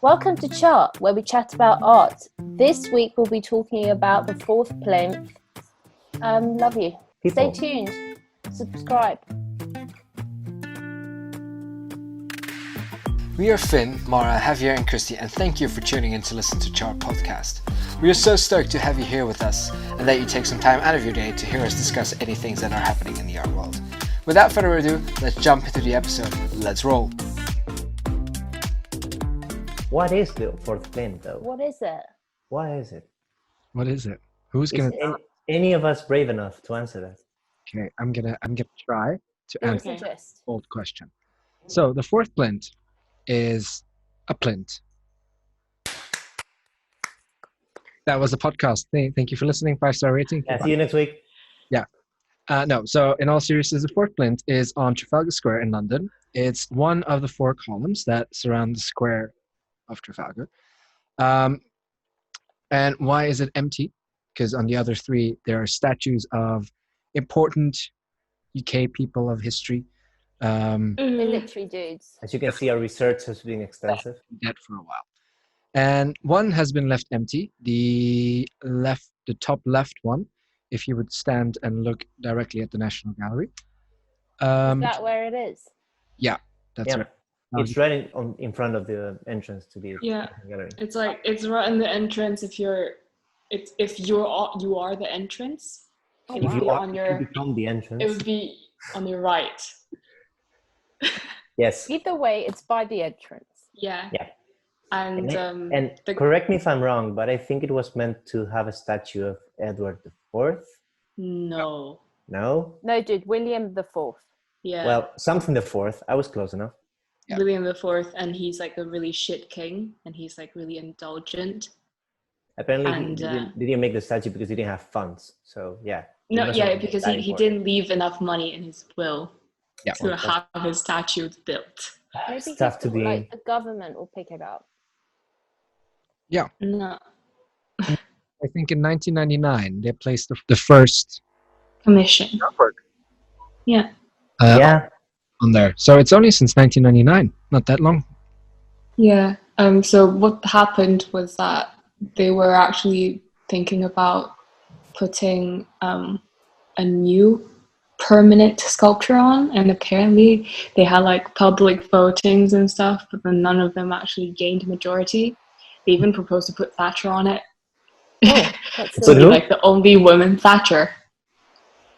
Welcome to Chart, where we chat about art. This week we'll be talking about the fourth plinth. Love you. People. Stay tuned. Subscribe. We are Finn, Mara, Javier and Christy, and thank you for tuning in to listen to Chart Podcast. We are so stoked to have you here with us and that you take some time out of your day to hear us discuss any things that are happening in the art world. Without further ado, let's jump into the episode. Let's roll. What is the fourth plinth, though? What is it? What is it? What is it? Who's Is gonna? any of us brave enough to answer that? Okay, I'm gonna try to answer It's a gist. the old question. So the fourth plinth is a plinth. That was a podcast. Thank you for listening. 5-star rating. Yeah, see you next week. No. So in all seriousness, the fourth plinth is on Trafalgar Square in London. It's one of the 4 columns that surround the square of Trafalgar. And why is it empty? Because on the other 3, there are statues of important UK people of history. Military dudes. As you can see, our research has been extensive. Dead for a while. And one has been left empty. The top left one, if you would stand and look directly at the National Gallery. Is that where it is? That's Yeah. right. It's right in front of the entrance to the gallery. It's like it's right in the entrance. If you are the entrance, Oh, it would If be you are on you your. become the It entrance, would be on your right. yes. Either way, it's by the entrance. Yeah. Yeah. And And correct me if I'm wrong, but I think it was meant to have a statue of Edward IV. no. No? No, dude, William the Fourth. Yeah. Well, something the fourth. I was close enough. Yeah. William the Fourth, and he's like a really shit king, and he's like really indulgent. Apparently, And, he didn't make the statue because he didn't have funds. So, yeah. No, must yeah, have been because that he important. didn't leave enough money in his will Yeah. to have his statues built. Maybe It's he tough to thought, be. like the government will pick it up. No. I think in 1999, they placed the first Commission. artwork Yeah. Yeah. on there. So it's only since 1999, not that long. Yeah. So what happened was that they were actually thinking about putting a new permanent sculpture on, and apparently they had like public votings and stuff, but then none of them actually gained majority. They even proposed to put Thatcher on it. Oh, that's So To be who? like the only woman Thatcher.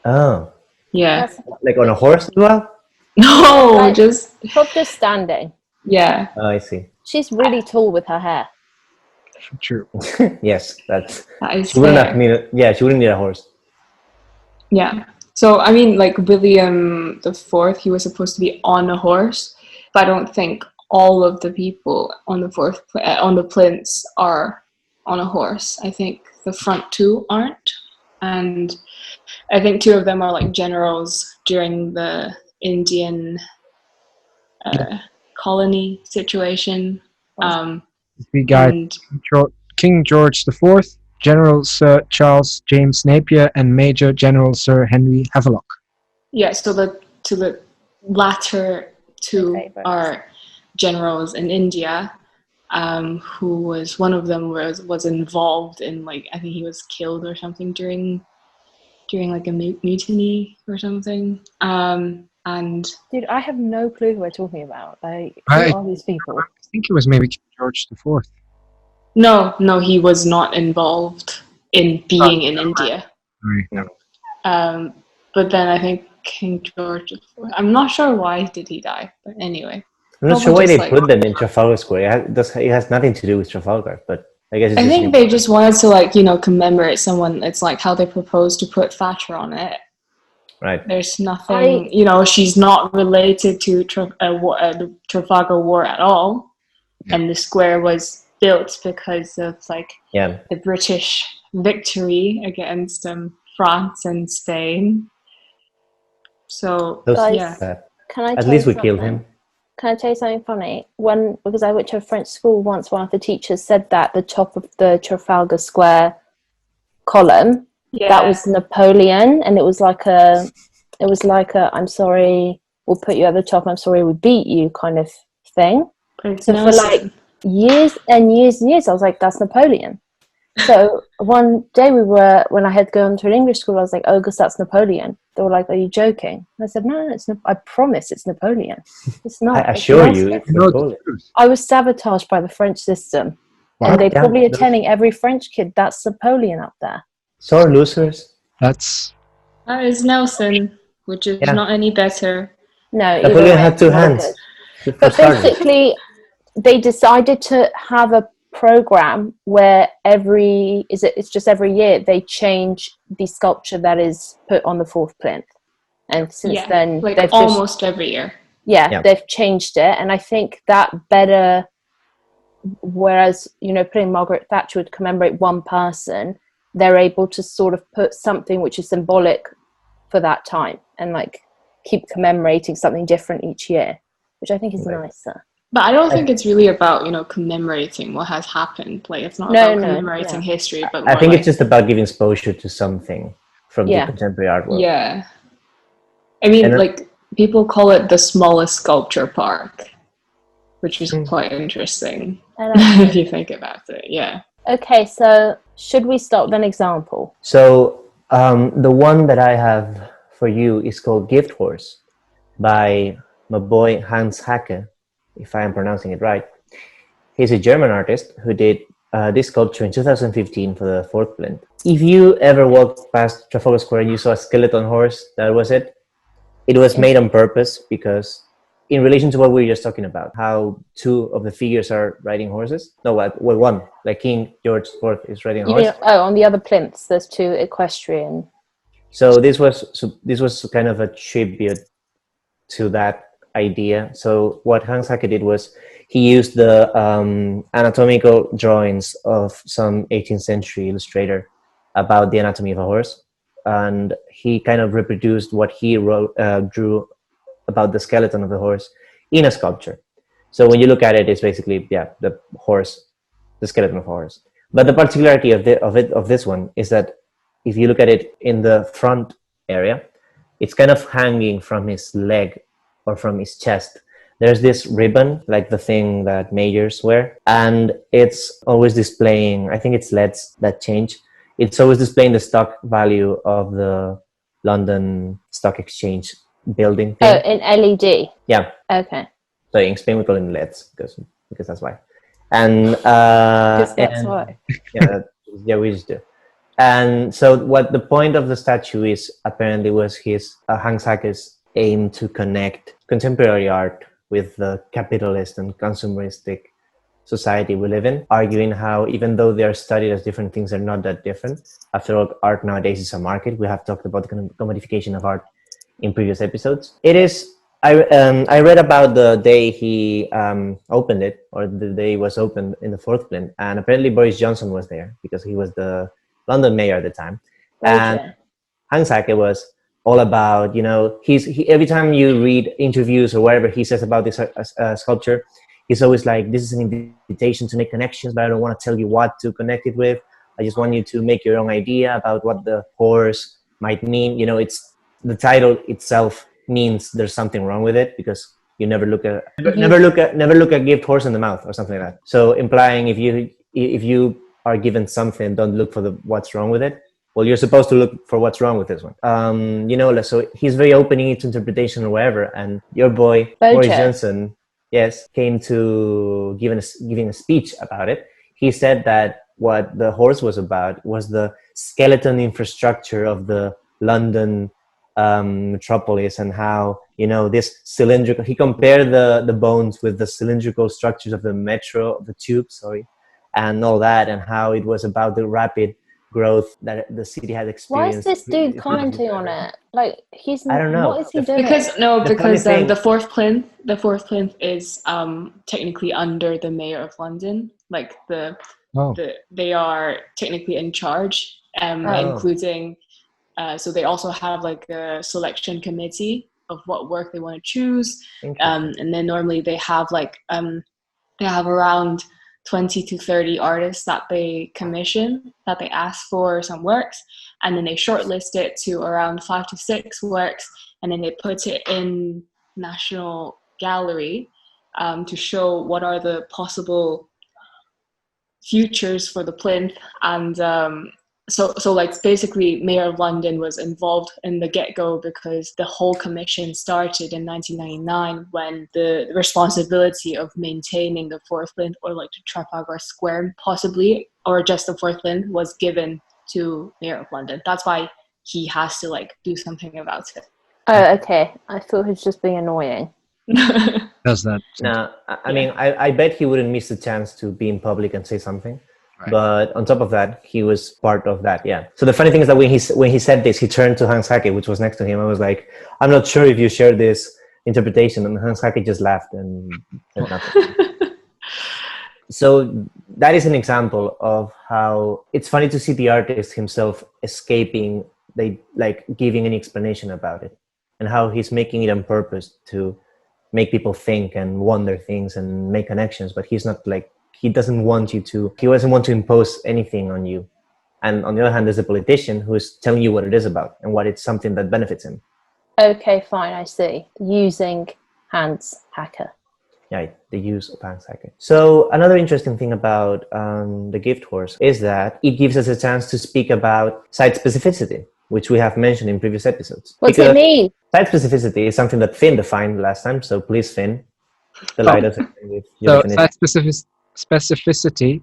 Oh. Yeah. that's Like on a horse as well? No, Like- just just standing. yeah. Oh, I see. She's really tall with her hair. True. Yes, that's. That is She wouldn't have fair. she wouldn't need a horse. Yeah. So I mean, like William the Fourth, he was supposed to be on a horse, but I don't think all of the people on the on the plinths are on a horse. I think the front 2 aren't, and I think 2 of them are like generals during the Indian colony situation. We got And King George IV, General Sir Charles James Napier, and Major General Sir Henry Havelock. yeah, so the latter 2 My favourites. are generals in India. Who was one of them was involved in like I think he was killed or something during like a mutiny or something. And Dude, I have no clue who we're talking about. Like, I- who are these people? I think it was maybe King George IV. no, he was not involved in being in India. Sorry. No. But then I think King George IV, I'm not sure why did he die, but anyway. I'm not Probably sure why they just, put them in Trafalgar Square. It has nothing to do with Trafalgar, but I guess it's I just think they just wanted to like, commemorate someone. It's like how they proposed to put Thatcher on it. right. There's nothing, she's not related to the Trafalgar War at all. Yeah. And the square was built because of like Yeah. the British victory against France and Spain. So Those, yeah. Can I at tell least you we killed something? him. Can I tell you something funny? Because I went to a French school once, one of the teachers said that the top of the Trafalgar Square column, that was Napoleon, and it was like a I'm sorry, we'll put you at the top, I'm sorry we beat you kind of thing. Prince So for Nelson. like years and years and years. I was like, that's Napoleon. So one day when I had gone to an English school, I was like, August, that's Napoleon. They were like, are you joking? And I said, no, I promise it's Napoleon. It's not. I It's assure Nelson. you, it's No, Napoleon. I was sabotaged by the French system. Wow. And they Yeah, probably are those- telling every French kid that's Napoleon up there. Sore losers. That's That is Nelson, which is Yeah. not any better. No, either Napoleon way, had it's two not hands. good. For But starters. basically, they decided to have a program where it's just every year they change the sculpture that is put on the fourth plinth. And since Yeah, then, like they've almost every year. Yeah. they've changed it. And I think that better, whereas, putting Margaret Thatcher would commemorate one person, they're able to sort of put something which is symbolic for that time and like keep commemorating something different each year, which I think is Right. nicer. But I don't think it's really about, commemorating what has happened. Like, it's not about commemorating history, but I more think like, it's just about giving exposure to something from the contemporary art world. yeah. I mean, And- like, people call it the smallest sculpture park, which is quite interesting if you think about it. Yeah. Okay, so should we start with an example? So the one that I have for you is called Gift Horse by my boy Hans Haacke, if I am pronouncing it right. He's a German artist who did this sculpture in 2015 for the fourth plinth. If you ever walked past Trafalgar Square and you saw a skeleton horse, that was it. It was made on purpose because in relation to what we were just talking about, how two of the figures are riding horses. No, one, like King George IV is riding a horse. On the other plinths, there's two equestrian. So this was kind of a tribute to that idea. So what Hans Haacke did was he used the anatomical drawings of some 18th century illustrator about the anatomy of a horse, and he kind of reproduced what he drew about the skeleton of the horse in a sculpture. So when you look at it, it's basically the horse, the skeleton of a horse. But the particularity of this one is that if you look at it in the front area, it's kind of hanging from his leg or from his chest. There's this ribbon, like the thing that majors wear, and it's always displaying, I think it's LEDs that change. It's always displaying the stock value of the London Stock Exchange building thing. Oh, in LED. Yeah. Okay. So in Spain we call them LEDs because that's why. And That's why. yeah, we just do. And so what the point of the statue is apparently was his Hans Haacke's aim to connect contemporary art with the capitalist and consumeristic society we live in, arguing how even though they are studied as different things, they're not that different. After all, art nowadays is a market. We have talked about the commodification of art in previous episodes. It is. I read about the day he opened it, or the day it was opened in the fourth plinth, and apparently Boris Johnson was there because he was the London mayor at the time. And Hans Haacke was all about, he every time you read interviews or whatever he says about this sculpture, he's always like, this is an invitation to make connections, but I don't want to tell you what to connect it with. I just want you to make your own idea about what the horse might mean. It's the title itself means there's something wrong with it because you never look a gift horse in the mouth or something like that. So implying if you are given something, don't look for what's wrong with it. Well, you're supposed to look for what's wrong with this one. So he's very open in its interpretation or whatever. And your boy Boris Johnson, yes, came to giving a speech about it. He said that what the horse was about was the skeleton infrastructure of the London metropolis, and how this cylindrical. He compared the bones with the cylindrical structures of the tube, and all that, and how it was about the rapid growth that the city had experienced. Why is this dude commenting on it? Like I don't know. What is he doing? Because the fourth plinth is technically under the mayor of London. Like they are technically in charge, including. So they also have like a selection committee of what work they want to choose, and then normally they have around 20 to 30 artists that they commission, that they ask for some works, and then they shortlist it to around 5 to 6 works, and then they put it in National Gallery to show what are the possible futures for the Plinth, and so like basically Mayor of London was involved in the get-go because the whole commission started in 1999 when the responsibility of maintaining the fourth Plinth, or like the Trafalgar Square possibly, or just the fourth Plinth, was given to Mayor of London. That's why he has to like do something about it. Oh, okay. I thought he was just being annoying. Does that? No, I mean, I bet he wouldn't miss the chance to be in public and say something. Right. But on top of that, he was part of that. Yeah. So the funny thing is that when he said this, he turned to Haacke, which was next to him. I was like, I'm not sure if you share this interpretation. And Haacke just laughed and said nothing. So that is an example of how it's funny to see the artist himself escaping, like giving any explanation about it, and how he's making it on purpose to make people think and wonder things and make connections. But he's not like, he doesn't want to impose anything on you. And on the other hand, there's a politician who's telling you what it is about and what it's something that benefits him. Okay, fine, I see. Using Hans Haacke. Yeah, the use of Haacke. So another interesting thing about the gift horse is that it gives us a chance to speak about site specificity, which we have mentioned in previous episodes. What's it mean? Site specificity is something that Finn defined last time. So please, Finn, delight us with your definition. Site specificity,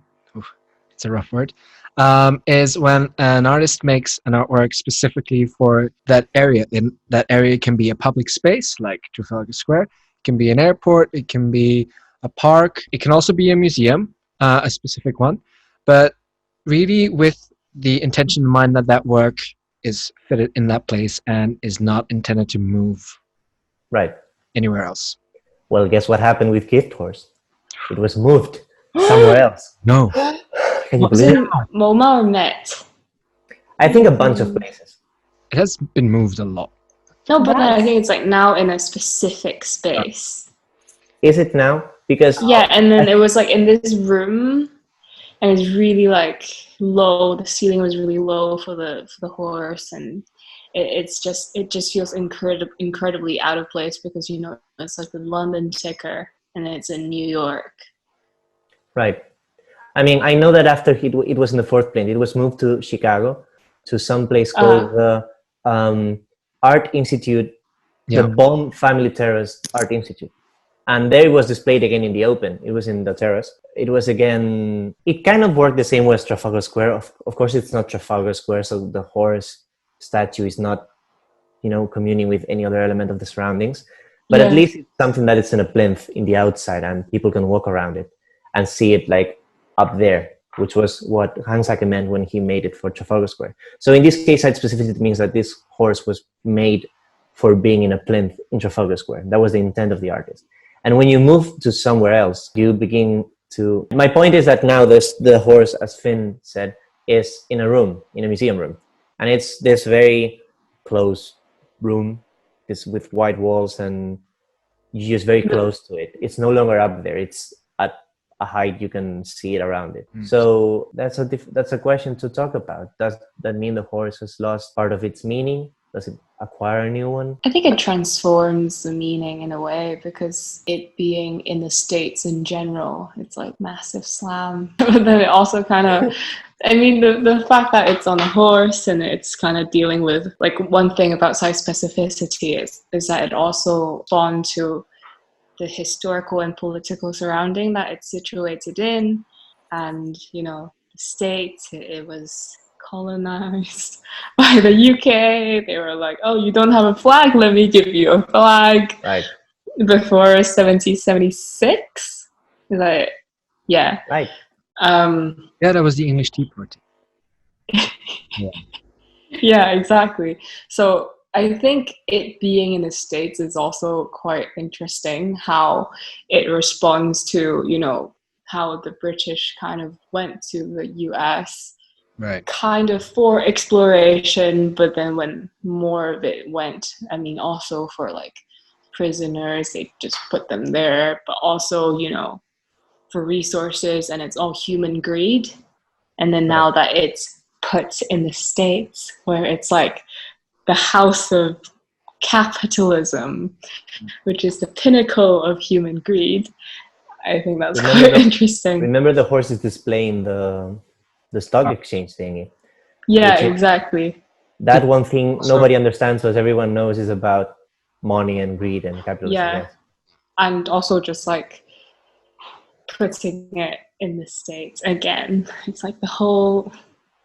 it's a rough word, is when an artist makes an artwork specifically for that area. And that area can be a public space like Trafalgar Square, it can be an airport, it can be a park, it can also be a museum, a specific one, but really with the intention in mind that that work is fitted in that place and is not intended to move right anywhere else. Well, guess what happened with Gift Horse? It was moved somewhere else. No. Can you believe it? MoMA or Met? I think a bunch of places. It has been moved a lot. No, but I think it's like now in a specific space. Is it now? Because yeah, and then it was like in this room, and it's really like low. The ceiling was really low for the horse, and it just feels incredibly out of place because it's like the London ticker and it's in New York. Right. I mean, I know that after it was in the fourth Plinth, it was moved to Chicago, to some place called the Art Institute, the Baum Family Terrace Art Institute. And there it was displayed again in the open. It was in the terrace. It was again, it kind of worked the same way as Trafalgar Square. Of course, it's not Trafalgar Square, so the horse statue is not, communing with any other element of the surroundings. But at least it's something that it's in a plinth in the outside and people can walk around it and see it like up there, which was what Hans Haacke meant when he made it for Trafalgar Square. So in this case, site specificity means that this horse was made for being in a plinth in Trafalgar Square. That was the intent of the artist. And when you move to somewhere else, you begin to... My point is that now the horse, as Finn said, is in a room, in a museum room. And it's this very close room, this with white walls, and you're just very close to it. It's no longer up there. It's at a height you can see it around it. So that's a question to talk about. Does that mean the horse has lost part of its meaning? Does it acquire a new one? I think it transforms the meaning in a way because it being in the States in general, it's like massive slam. But then it also kind of, the fact that it's on a horse and it's kind of dealing with, like, one thing about site specificity is that it also spawned to the historical and political surrounding that it's situated in. And, the States, it was colonized by the UK. They were like, oh, you don't have a flag, let me give you a flag. Right. Before 1776. Like, yeah. Right. That was the English Tea Party. Yeah, exactly. So I think it being in the States is also quite interesting how it responds to, how the British kind of went to the US. Right. Kind of for exploration, but then when more of it went, also for like prisoners, they just put them there, but also, for resources, and it's all human greed. And then now that it's put in the States, where it's like the house of capitalism, which is the pinnacle of human greed, I think that's Remember quite interesting. Remember the horses displaying the stock exchange thingy? Yeah, Which is, exactly. that one thing So- nobody understands, but everyone knows is about money and greed and capitalism. Yeah. Yes. And also just like putting it in the States again. It's like the whole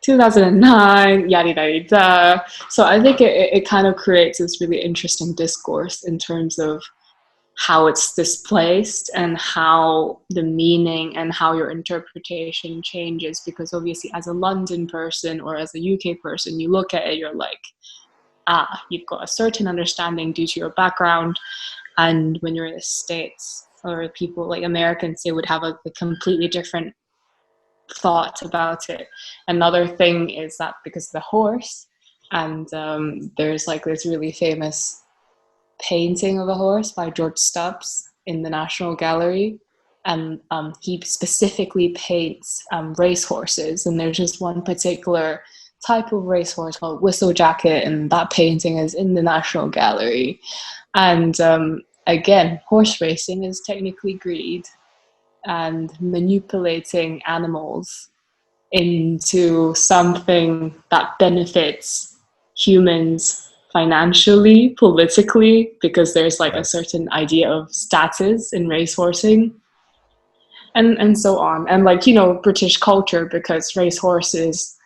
2009, yada yada yada. So I think it kind of creates this really interesting discourse in terms of how it's displaced and how the meaning and how your interpretation changes, because obviously as a London person or as a UK person, you look at it, you're like, you've got a certain understanding due to your background, and when you're in the States or people like Americans, they would have a completely different thought about it. Another thing is that because of the horse, and there's like this really famous painting of a horse by George Stubbs in the National Gallery, and he specifically paints race horses, and there's just one particular type of racehorse called Whistle Jacket, and that painting is in the National Gallery. And again, horse racing is technically greed and manipulating animals into something that benefits humans financially, politically, because there's like a certain idea of status in racehorsing, and so on. And like, you know, British culture, because racehorses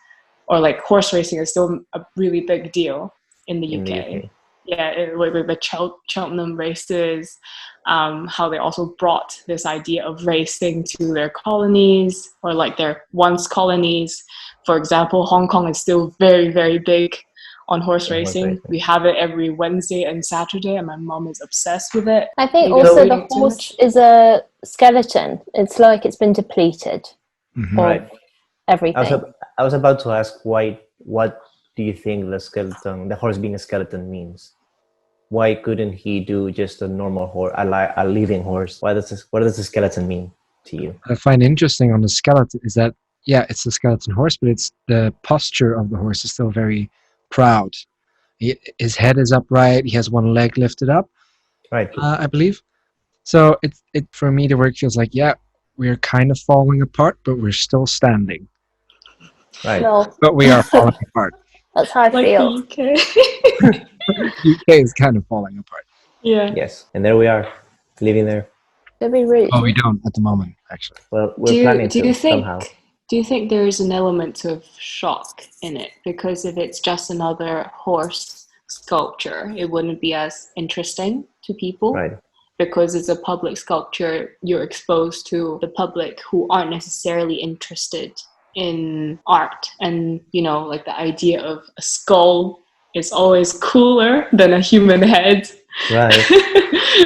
or like horse racing is still a really big deal in the In UK. the UK. Yeah, with the Cheltenham races, how they also brought this idea of racing to their colonies, or like their once colonies. For example, Hong Kong is still very, very big on horse racing. We have it every Wednesday and Saturday, and my mom is obsessed with it. I think Maybe also I'm the reading too horse much. is a skeleton. It's like it's been depleted Mhm. of Right. everything. I was about to ask what do you think the horse being a skeleton means? Why couldn't he do just a normal horse, a living horse? What does the skeleton mean to you? I find interesting on the skeleton is that, yeah, it's a skeleton horse, but it's the posture of the horse is still very proud. His head is upright. He has one leg lifted up, Right. I believe. So it for me, the work feels like, yeah, we're kind of falling apart, but we're still standing. Right. No, But we are falling apart. that's how I Like feel. the UK. UK is kind of falling apart. Yeah. Yes. And there we are, living there. Don't be rude. Oh, we don't at the moment, actually. Well, we're planning Do to you think? somehow. Do you think there is an element of shock in it? Because if it's just another horse sculpture, it wouldn't be as interesting to people. Right. Because it's a public sculpture, you're exposed to the public who aren't necessarily interested in art. And, you know, like the idea of a skull is always cooler than a human head. Right.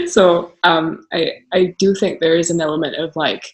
So I do think there is an element of like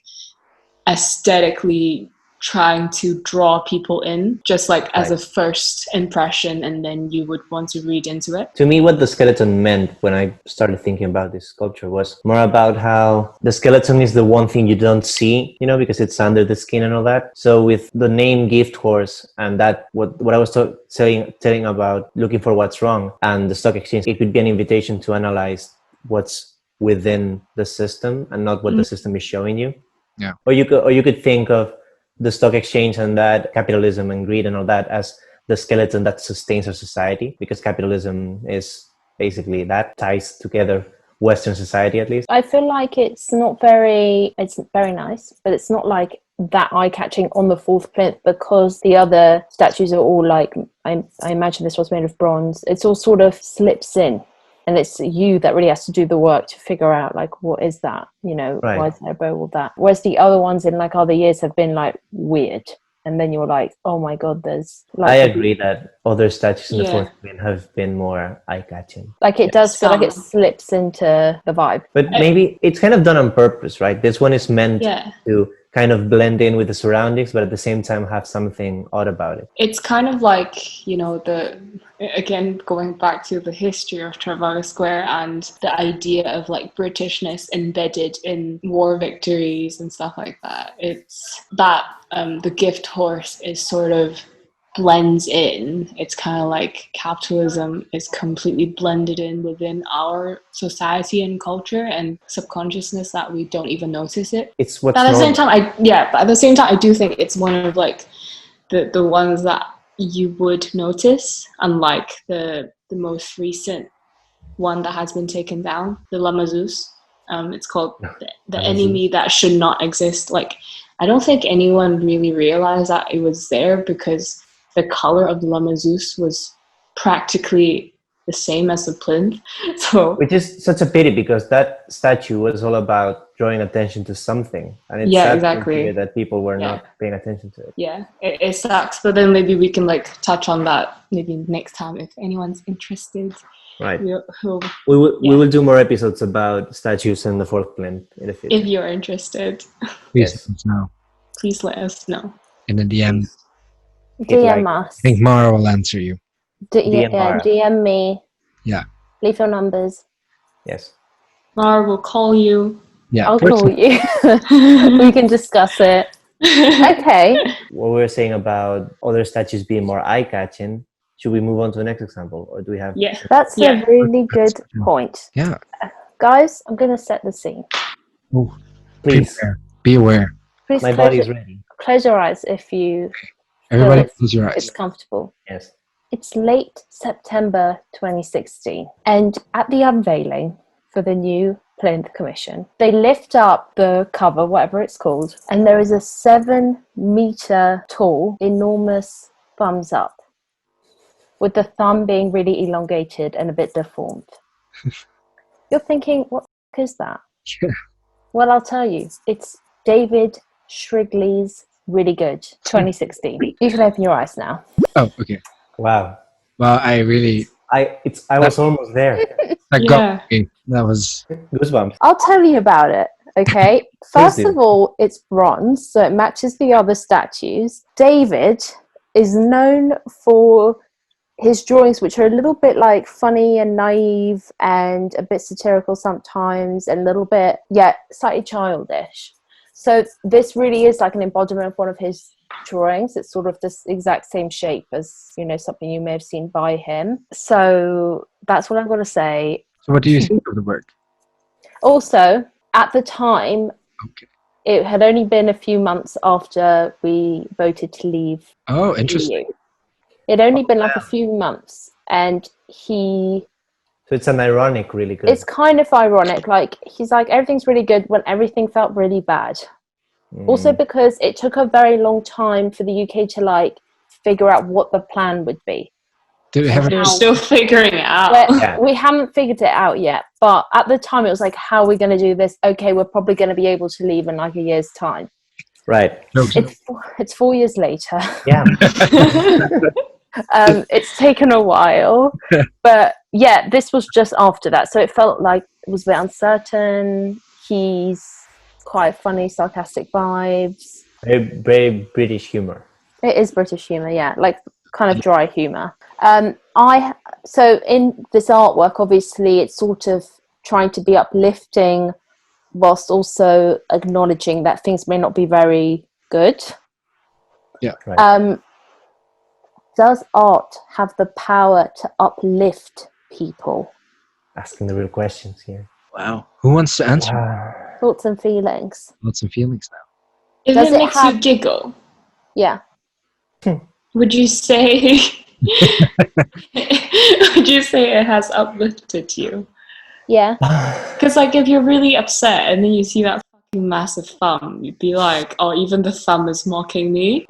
aesthetically trying to draw people in, just like as a first impression, and then you would want to read into it. To me, what the skeleton meant when I started thinking about this sculpture was more about how the skeleton is the one thing you don't see, you know, because it's under the skin and all that. So with the name gift horse and that, what I was telling about looking for what's wrong and the stock exchange, it could be an invitation to analyze what's within the system and not what the system is showing you. Yeah. Or you could think of the stock exchange and that capitalism and greed and all that as the skeleton that sustains our society, because capitalism is basically that ties together Western society, at least. I feel like it's very nice, but it's not like that eye-catching on the fourth plinth, because the other statues are all like, I imagine this was made of bronze. It's all sort of slips in. And it's you that really has to do the work to figure out, like, what is that? You know, Right. Why is there a bow with that? Whereas the other ones in, like, other years have been, like, weird. And then you're like, oh, my God, there's... like, I agree that other statues in the Yeah. fourth plane have been more eye-catching. Like, it does feel like it Some. slips into the vibe. But maybe it's kind of done on purpose, right? This one is meant Yeah. to kind of blend in with the surroundings, but at the same time have something odd about it. It's kind of like, you know, again, going back to the history of Trafalgar Square and the idea of like Britishness embedded in war victories and stuff like that. It's that the gift horse is sort of blends in. It's kind of like capitalism is completely blended in within our society and culture and subconsciousness that we don't even notice it. It's what's But at the same normal. time, but at the same time, I do think it's one of like the ones that you would notice, unlike the most recent one that has been taken down, the Lamazus. It's called the enemy that should not exist. Like, I don't think anyone really realized that it was there because the color of the Lamazus was practically the same as the plinth. So, Which is such a pity because that statue was all about drawing attention to something, and it's yeah, sad exactly. to hear that people were Yeah. not paying attention to it. Yeah, it sucks. But then maybe we can like touch on that maybe next time if anyone's interested. Right. We will do more episodes about statues and the fourth plinth in the future. If you're interested, Please Yes. let us know please let us know. in the DM. DM like- us. I think Mara will answer you. DM Mara. DM me. Yeah. Leave your numbers. Yes. Mara will call you. Yeah. I'll call you. We can discuss it. Okay. What we were saying about other statues being more eye-catching, should we move on to the next example, or do we have? Yeah. That's Yeah. a really good point. Yeah. Guys, I'm going to set the scene. Ooh, Please, be aware. Please my close, body's ready. close your eyes if you Everybody it's- close your eyes. it's comfortable. Yes. It's late September 2016, and at the unveiling for the new Plinth Commission, they lift up the cover, whatever it's called, and there is a 7-meter tall, enormous thumbs up, with the thumb being really elongated and a bit deformed. You're thinking, what the f- is that? Yeah. Well, I'll tell you. It's David Shrigley's Really Good 2016. You can open your eyes now. Oh, okay. Wow. Well, I was almost there. that Yeah. got me. That was Goosebumps. I'll tell you about it, okay? First do. of all, it's bronze, so it matches the other statues. David is known for his drawings, which are a little bit like funny and naive and a bit satirical sometimes, and a little bit, slightly childish. So this really is like an embodiment of one of his drawings. It's sort of this exact same shape as, something you may have seen by him. So that's what I'm going to say. So what do you think of the work? Also, at the time, Okay. it had only been a few months after we voted to leave Oh, the interesting. EU. It had only been like a few months, and So it's an ironic, really good. it's kind of ironic. Like, he's like, everything's really good when everything felt really bad. Also, because it took a very long time for the UK to like figure out what the plan would be. Do we have They're a, still figuring it out. But we haven't figured it out yet. But at the time, it was like, how are we going to do this? Okay, we're probably going to be able to leave in like a year's time. Right. It's 4 years later. Yeah. It's taken a while, but yeah, this was just after that, so it felt like it was a bit uncertain. He's quite funny, sarcastic vibes. Very, very British humor. It is British humor, yeah, like kind of dry humor. So in this artwork, obviously, it's sort of trying to be uplifting whilst also acknowledging that things may not be very good. Yeah. Right. Does art have the power to uplift people? Asking the real questions here. wow. Who wants to answer? Wow. Thoughts and feelings? Lots of feelings now. If Does it it makes have- you giggle, Yeah. would you say it has uplifted you? Yeah. Because like if you're really upset and then you see that fucking massive thumb, you'd be like, oh, even the thumb is mocking me.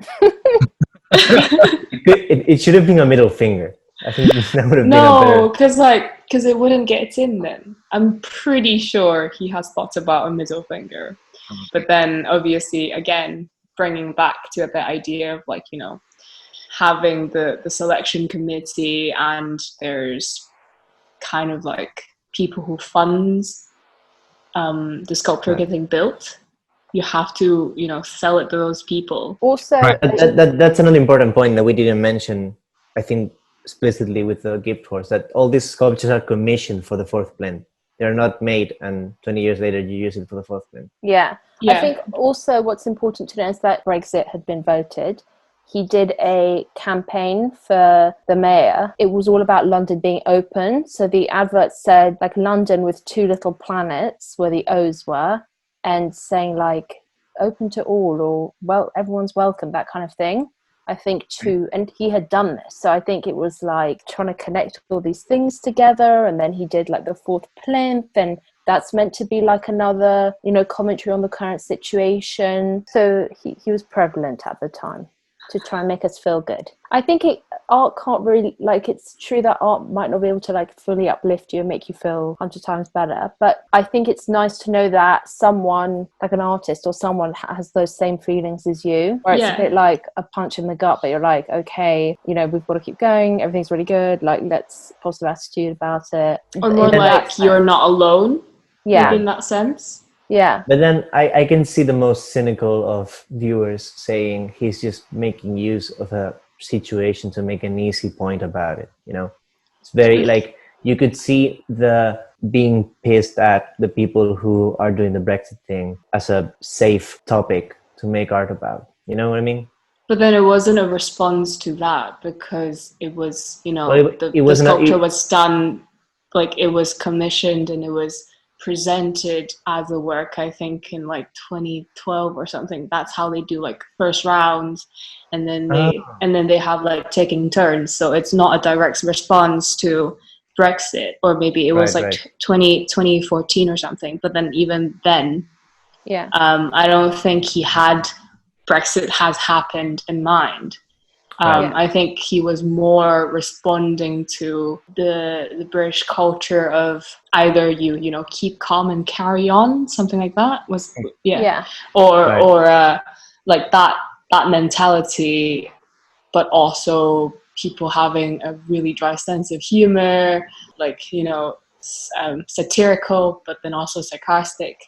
It should have been a middle finger. I think that would have been a No, better. because it wouldn't get in then. I'm pretty sure he has thoughts about a middle finger. But then obviously, again, bringing back to the idea of like, having the selection committee, and there's kind of like people who funds the sculpture getting built. You have to, sell it to those people. Also, Right. That's another important point that we didn't mention, I think, explicitly with the gift horse, that all these sculptures are commissioned for the fourth plinth. They're not made and 20 years later you use it for the fourth plinth. yeah. Yeah. I think also what's important to know is that Brexit had been voted. he did a campaign for the mayor. It was all about London being open. So the advert said like London with 2 little planets where the O's were, and saying like open to all, or well, everyone's welcome, that kind of thing. I think too, and he had done this, so I think it was like trying to connect all these things together. And then he did like the 4th Plinth, and that's meant to be like another, you know, commentary on the current situation. So he was prevalent at the time to try and make us feel good. I think art can't really, like, it's true that art might not be able to like fully uplift you and make you feel 100 times better, but I think it's nice to know that someone like an artist or someone has those same feelings as you, where it's a bit like a punch in the gut, but you're like, okay, you know, we've got to keep going, everything's really good, like let's positive attitude about it. Or more like you're not alone. Yeah, in that sense. Yeah. But then I can see the most cynical of viewers saying he's just making use of a situation to make an easy point about it. You know, it's very like, you could see the being pissed at the people who are doing the Brexit thing as a safe topic to make art about. You know what I mean? But then it wasn't a response to that, because it was, you know, Well, the sculpture was done, like it was commissioned and it was presented as a work, I think in like 2012 or something. That's how they do like first rounds, and then they have like taking turns. So it's not a direct response to Brexit, or maybe it was 2014 or something. But then even then, I don't think he had Brexit has happened in mind. I think he was more responding to the British culture of either you know, keep calm and carry on, something like that was or like that mentality, but also people having a really dry sense of humor, like, you know, satirical, but then also sarcastic.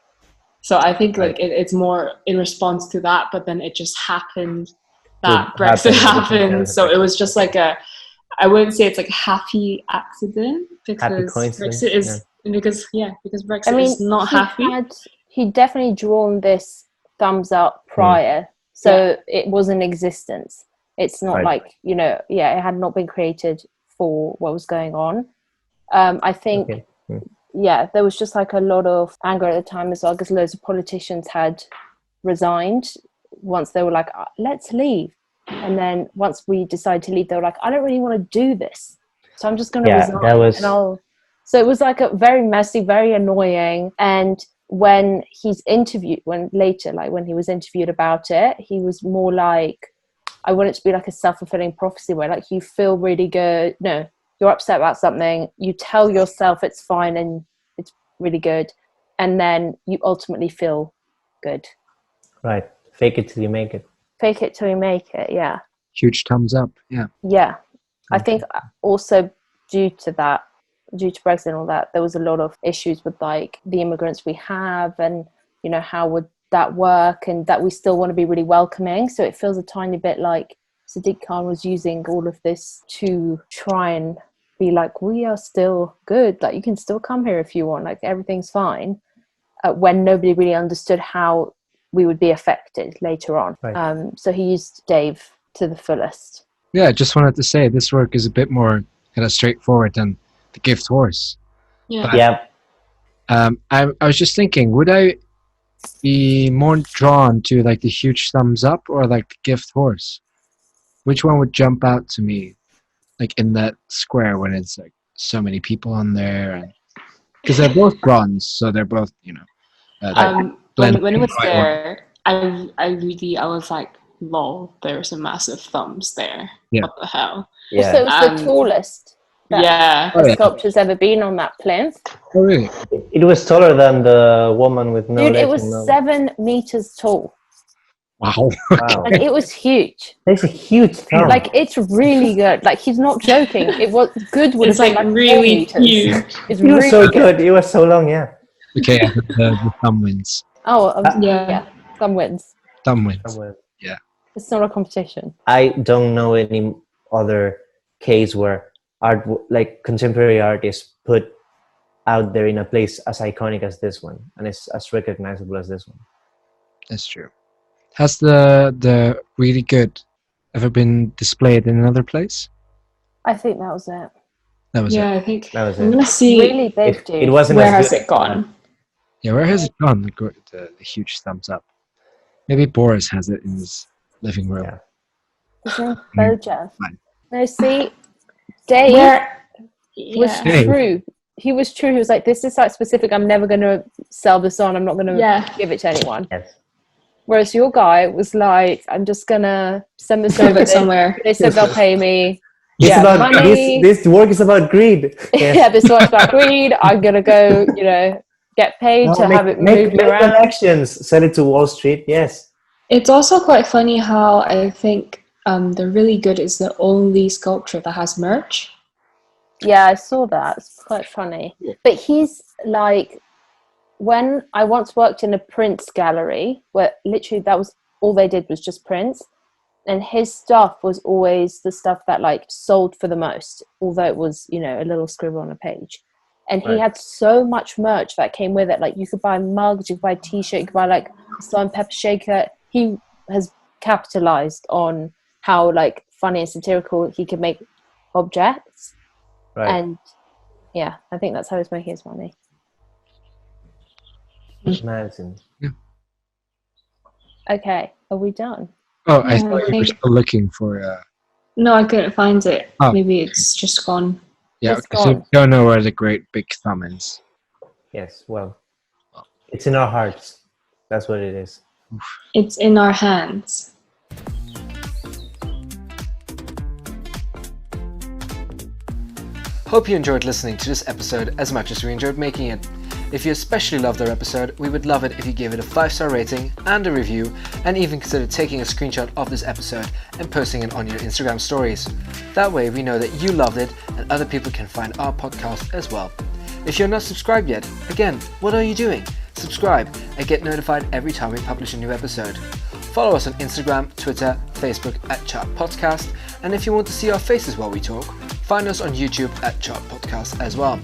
So I think like it's more in response to that, but then it just happened that Brexit happened. So it was just like I wouldn't say it's like a happy accident, because Brexit is because Brexit is not happy. He definitely drawn this thumbs up prior, so it was in existence. It's not like, you know, it had not been created for what was going on. I think there was just like a lot of anger at the time as well, because loads of politicians had resigned once they were like, let's leave. And then once we decided to leave, they were like, I don't really want to do this, so I'm just going to resign. So it was like a very messy, very annoying. And when he was interviewed about it, he was more like, I want it to be like a self-fulfilling prophecy, where like you feel really good. No, you're upset about something, you tell yourself it's fine and it's really good, and then you ultimately feel good. Right. Fake it till you make it. Fake it till you make it, yeah. Huge thumbs up, Yeah. I think also due to Brexit and all that, there was a lot of issues with like the immigrants we have, and, you know, how would that work, and that we still want to be really welcoming. So it feels a tiny bit like Sadiq Khan was using all of this to try and be like, we are still good, like you can still come here if you want, like everything's fine, when nobody really understood how we would be affected later on. So he used Dave to the fullest. I just wanted to say this work is a bit more kind of straightforward than the Gift Horse. I was just thinking, would I be more drawn to like the huge thumbs up or like the Gift Horse? Which one would jump out to me, like in that square when it's like so many people on there? And because they're both bronze, so they're both, you know. When it was there, I was like, lol, there's a massive thumbs there. What the hell? So it was the tallest the sculpture's ever been on that plinth. Oh really? It was taller than the woman with no legs. Dude, it was 7 meters tall. Wow. Like it was huge. That's a huge thumb. Like it's really good. Like he's not joking. It was good. It's like really huge. It's it was so good. It was so long. Okay, the thumb wins. Thumb wins. Thumb wins. Yeah. It's not a competition. I don't know any other case where art, like contemporary art, is put out there in a place as iconic as this one, and it's as recognizable as this one. That's true. Has the really good ever been displayed in another place? I think that was it. That was Yeah, it. I think That was I'm it. gonna see Really big, dude. It wasn't where as has good it gone. Yeah, where has it gone? The huge thumbs up. Maybe Boris has it in his living room. Yeah. His name's Bojack. Fine. No, see, Dave Where? was Yeah. Dave. true. He was true. He was like, this is site specific. I'm never going to sell this on. I'm not going to Yeah. give it to anyone. Yes. Whereas your guy was like, I'm just going to send this Save over. it somewhere. They said they'll pay me. It's Yeah, about money. this work is about greed. Yes. Yeah, this one's about greed. I'm going to go, get paid No, to have it moved make around. connections, sell it to Wall Street. Yes. It's also quite funny how I think the really good is the only sculpture that has merch. Yeah, I saw that. It's quite funny. But he's like, when I once worked in a prints gallery where literally that was all they did was just prints, and his stuff was always the stuff that like sold for the most, although it was, a little scribble on a page. And he Right. had so much merch that came with it. Like you could buy mugs, you could buy t-shirt, you could buy like a salt and pepper shaker. He has capitalized on how like funny and satirical he could make objects. Right. And yeah, I think that's how he's making his money. Imagine. Okay, are we done? Oh, I Yeah, thought I you were think- still looking for. No, I couldn't find it. Oh. Maybe it's just gone. Yeah, It's okay, so gone. don't know where the great big thumb is. Yes. Well, it's in our hearts. That's what it is. It's in our hands. Hope you enjoyed listening to this episode as much as we enjoyed making it. If you especially loved our episode, we would love it if you gave it a 5-star rating and a review, and even consider taking a screenshot of this episode and posting it on your Instagram stories. That way we know that you loved it and other people can find our podcast as well. If you're not subscribed yet, again, what are you doing? Subscribe and get notified every time we publish a new episode. Follow us on Instagram, Twitter, Facebook at Chart Podcast, and if you want to see our faces while we talk, find us on YouTube at Chart Podcast as well.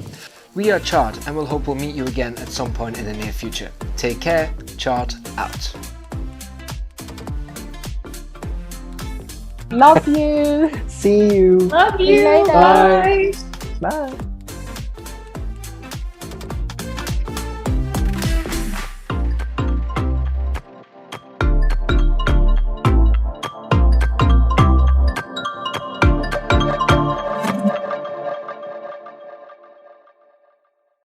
We are Chart, and we'll hope we'll meet you again at some point in the near future. Take care. Chart out. Love you. See you. Love See you later. Bye. Bye.